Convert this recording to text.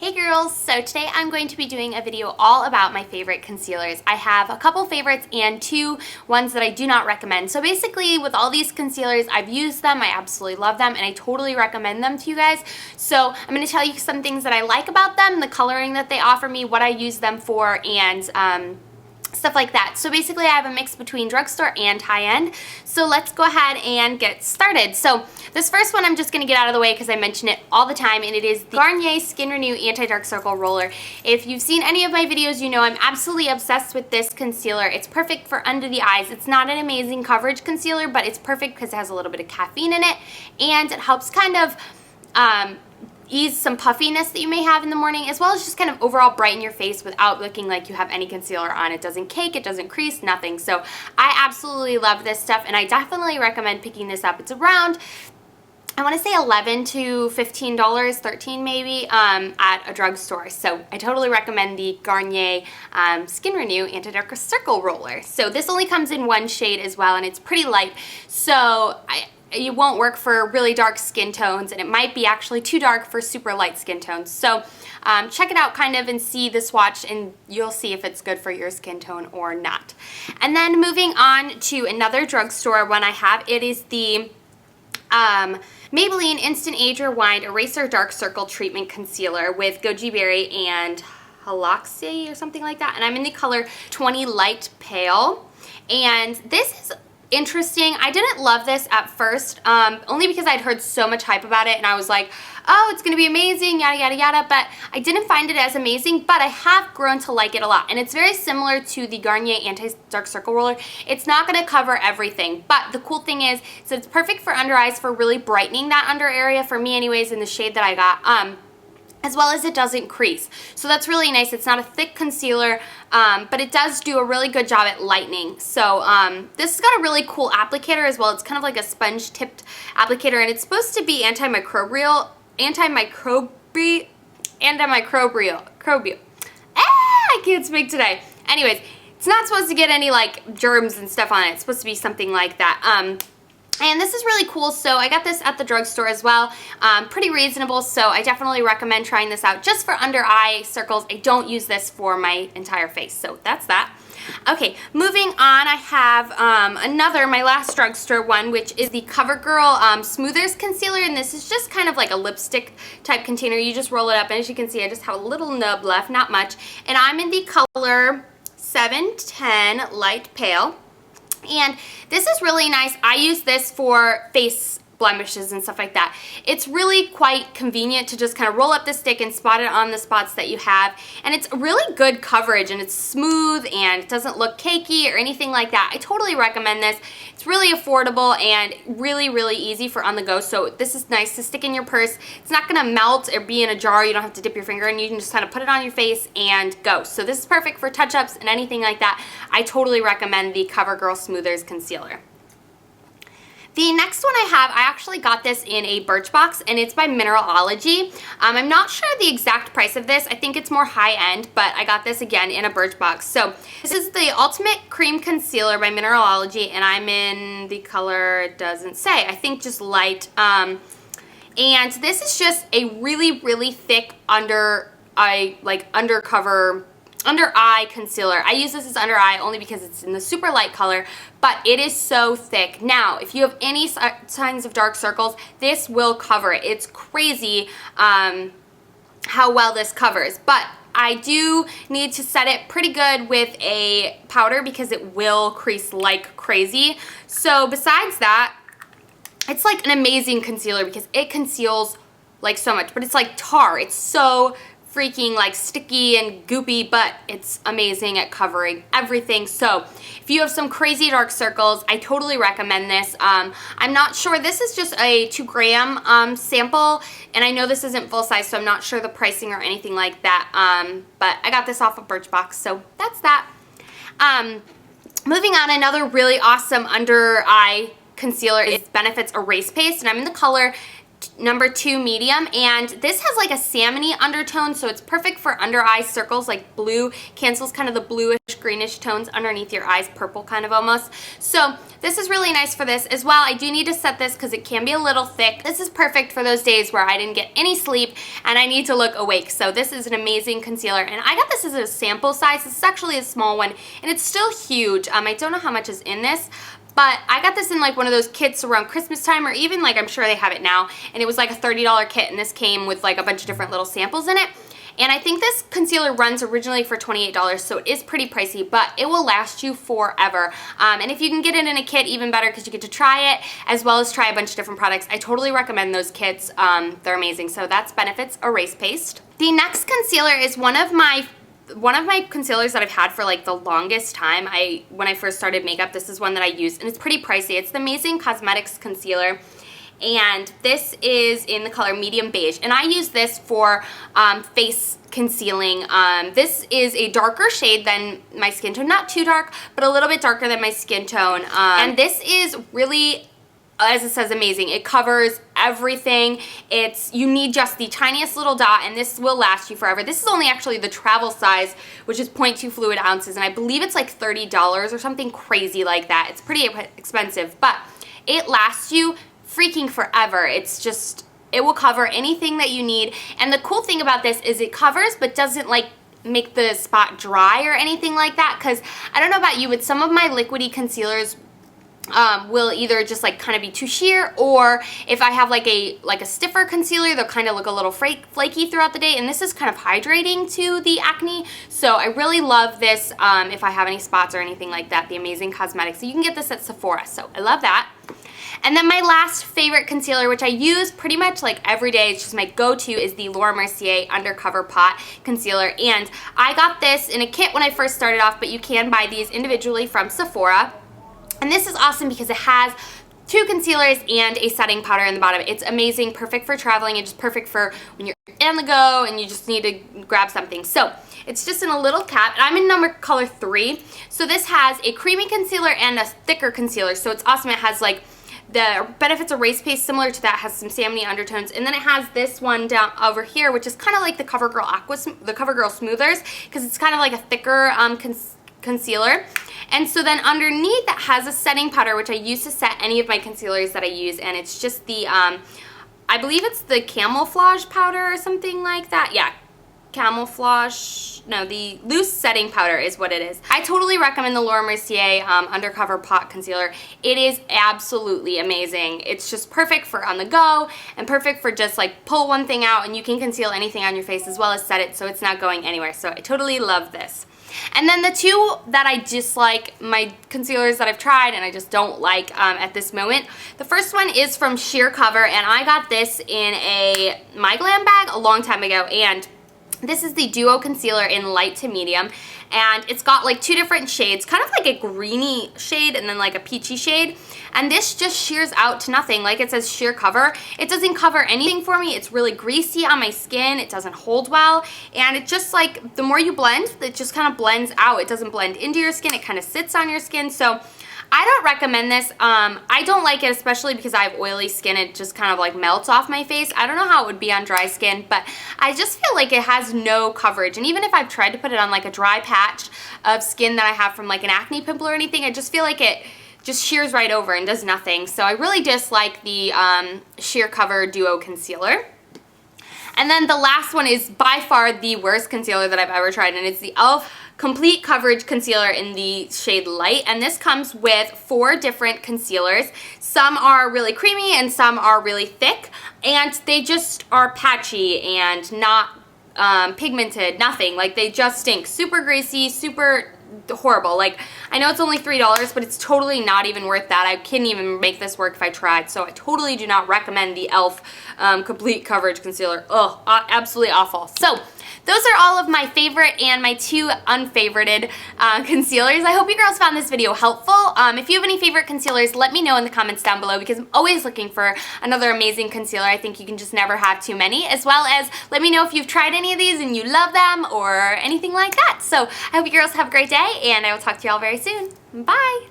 Hey girls, so today I'm going to be doing a video all about my favorite concealers. I have a couple favorites and two ones that I do not recommend. So basically with all these concealers, I've used them, I absolutely love them, and I totally recommend them to you guys. So I'm going to tell you some things that I like about them, the coloring that they offer me, what I use them for, and stuff like that. So basically I have a mix between drugstore and high-end. So let's go ahead and get started. So this first one I'm just going to get out of the way because I mention it all the time, and it is the Garnier Skin Renew Anti-Dark Circle Roller. If you've seen any of my videos, you know I'm absolutely obsessed with this concealer. It's perfect for under the eyes. It's not an amazing coverage concealer, but it's perfect because it has a little bit of caffeine in it, and it helps kind of ease some puffiness that you may have in the morning, as well as just kind of overall brighten your face without looking like you have any concealer on. It doesn't cake, it doesn't crease, nothing. So I absolutely love this stuff, and I definitely recommend picking this up. It's around, I want to say $11 to $15, $13 maybe, at a drugstore. So I totally recommend the Garnier Skin Renew Anti-Dark Circle Roller. So this only comes in one shade as well, and it's pretty light. So it won't work for really dark skin tones, and it might be actually too dark for super light skin tones. So check it out kind of and see the swatch, and you'll see if it's good for your skin tone or not. And then moving on to another drugstore one I have, it is the Maybelline Instant Age Rewind Eraser Dark Circle Treatment Concealer with Goji Berry and Haloxy or something like that. And I'm in the color 20 Light Pale. And this is interesting. I didn't love this at first, only because I'd heard so much hype about it, and I was like, oh, it's going to be amazing, yada, yada, yada, but I didn't find it as amazing, but I have grown to like it a lot, and it's very similar to the Garnier Anti-Dark Circle Roller. It's not going to cover everything, but the cool thing is, so it's perfect for under eyes, for really brightening that under area, for me anyways, in the shade that I got, as well as it doesn't crease. So that's really nice. It's not a thick concealer, but it does do a really good job at lightening. So this has got a really cool applicator as well. It's kind of like a sponge-tipped applicator, and it's supposed to be antimicrobial. I can't speak today. Anyways, it's not supposed to get any like germs and stuff on it. It's supposed to be something like that. And this is really cool, so I got this at the drugstore as well. Pretty reasonable, so I definitely recommend trying this out just for under eye circles. I don't use this for my entire face, so that's that. Okay, moving on, I have my last drugstore one, which is the CoverGirl Smoothers Concealer, and this is just kind of like a lipstick type container. You just roll it up, and as you can see, I just have a little nub left, not much. And I'm in the color 710 Light Pale. And this is really nice. I use this for face blemishes and stuff like that. It's really quite convenient to just kind of roll up the stick and spot it on the spots that you have. And it's really good coverage, and it's smooth, and it doesn't look cakey or anything like that. I totally recommend this. It's really affordable and really, really easy for on the go. So this is nice to stick in your purse. It's not going to melt or be in a jar. You don't have to dip your finger in. You can just kind of put it on your face and go. So this is perfect for touch-ups and anything like that. I totally recommend the CoverGirl Smoothers Concealer. The next one I have, I actually got this in a Birchbox, and it's by Mineralogy. I'm not sure the exact price of this. I think it's more high-end, but I got this again in a Birchbox. So this is the Ultimate Cream Concealer by Mineralogy, and I'm in the color, it doesn't say, I think just light. And this is just a really, really thick under eye concealer. I use this as under eye only because it's in the super light color, but it is so thick. Now, if you have any signs of dark circles, this will cover it. It's crazy how well this covers, but I do need to set it pretty good with a powder because it will crease like crazy. So besides that, it's like an amazing concealer because it conceals like so much, but it's like tar. It's so freaking like sticky and goopy, but it's amazing at covering everything. So if you have some crazy dark circles, I totally recommend this. I'm not sure, this is just a 2-gram sample, and I know this isn't full size, so I'm not sure the pricing or anything like that, but I got this off of Birchbox, so that's that. Moving on, another really awesome under eye concealer is Benefit's Erase Paste, and I'm in the color number 2 medium, and this has like a salmony undertone, so it's perfect for under eye circles. Like blue cancels kind of the bluish greenish tones underneath your eyes, purple kind of almost. So this is really nice for this as well. I do need to set this because it can be a little thick. This is perfect for those days where I didn't get any sleep and I need to look awake. So this is an amazing concealer, and I got this as a sample size. This is actually a small one, and it's still huge. I don't know how much is in this, but I got this in like one of those kits around Christmas time, or even like I'm sure they have it now, and it was like a $30 kit, and this came with like a bunch of different little samples in it. And I think this concealer runs originally for $28, so it is pretty pricey, but it will last you forever. And if you can get it in a kit, even better, because you get to try it as well as try a bunch of different products. I totally recommend those kits. They're amazing. So that's Benefit's Erase Paste. The next concealer is one of my concealers that I've had for like the longest time. When I first started makeup, this is one that I use, and it's pretty pricey. It's the Amazing Cosmetics concealer, and this is in the color medium beige, and I use this for face concealing. This is a darker shade than my skin tone, not too dark, but a little bit darker than my skin tone, and this is really, as it says, amazing. It covers everything. You need just the tiniest little dot, and this will last you forever. This is only actually the travel size, which is 0.2 fluid ounces, and I believe it's like $30 or something crazy like that. It's pretty expensive, but it lasts you freaking forever. It's just, it will cover anything that you need, and the cool thing about this is it covers but doesn't like make the spot dry or anything like that, because I don't know about you, but some of my liquidy concealers will either just like kind of be too sheer, or if I have like a stiffer concealer, they'll kind of look a little flaky throughout the day, and this is kind of hydrating to the acne. So I really love this if I have any spots or anything like that, the Amazing Cosmetics. So you can get this at Sephora, so I love that. And then my last favorite concealer, which I use pretty much like every day, it's just my go-to, is the Laura Mercier Undercover Pot Concealer. And I got this in a kit when I first started off, but you can buy these individually from Sephora. And this is awesome because it has 2 concealers and a setting powder in the bottom. It's amazing, perfect for traveling, and just perfect for when you're on the go and you just need to grab something. So it's just in a little cap, and I'm in color 3. So this has a creamy concealer and a thicker concealer. So it's awesome. It has like the Benefit's Erase Paste, similar to that, has some salmony undertones, and then it has this one down over here, which is kind of like the CoverGirl Smoothers, because it's kind of like a thicker concealer. And so then underneath it has a setting powder, which I use to set any of my concealers that I use, and it's just the, I believe it's the camouflage powder or something like that. Yeah, the loose setting powder is what it is. I totally recommend the Laura Mercier Undercover Pot Concealer. It is absolutely amazing. It's just perfect for on the go, and perfect for just like pull one thing out and you can conceal anything on your face as well as set it so it's not going anywhere. So I totally love this. And then the 2 that I dislike, my concealers that I've tried and I just don't like at this moment. The first one is from Sheer Cover, and I got this in a My Glam bag a long time ago, and this is the Duo Concealer in light to medium, and it's got like 2 different shades, kind of like a greeny shade and then like a peachy shade, and this just sheers out to nothing. Like it says Sheer Cover. It doesn't cover anything for me. It's really greasy on my skin. It doesn't hold well, and it just like, the more you blend, it just kind of blends out. It doesn't blend into your skin. It kind of sits on your skin. So I don't recommend this. I don't like it, especially because I have oily skin. It just kind of like melts off my face. I don't know how it would be on dry skin, but I just feel like it has no coverage. And even if I've tried to put it on like a dry patch of skin that I have from like an acne pimple or anything, I just feel like it just shears right over and does nothing. So I really dislike the Sheer Cover Duo Concealer. And then the last one is by far the worst concealer that I've ever tried, and it's the e.l.f. Complete Coverage Concealer in the shade Light, and this comes with 4 different concealers. Some are really creamy and some are really thick, and they just are patchy and not pigmented, nothing. Like, they just stink. Super greasy, super horrible. Like, I know it's only $3, but it's totally not even worth that. I couldn't even make this work if I tried, so I totally do not recommend the e.l.f. Complete Coverage Concealer. Ugh, absolutely awful. So those are all of my favorite and my 2 unfavorited concealers. I hope you girls found this video helpful. If you have any favorite concealers, let me know in the comments down below, because I'm always looking for another amazing concealer. I think you can just never have too many, as well as let me know if you've tried any of these and you love them or anything like that. So I hope you girls have a great day, and I will talk to you all very soon. Bye!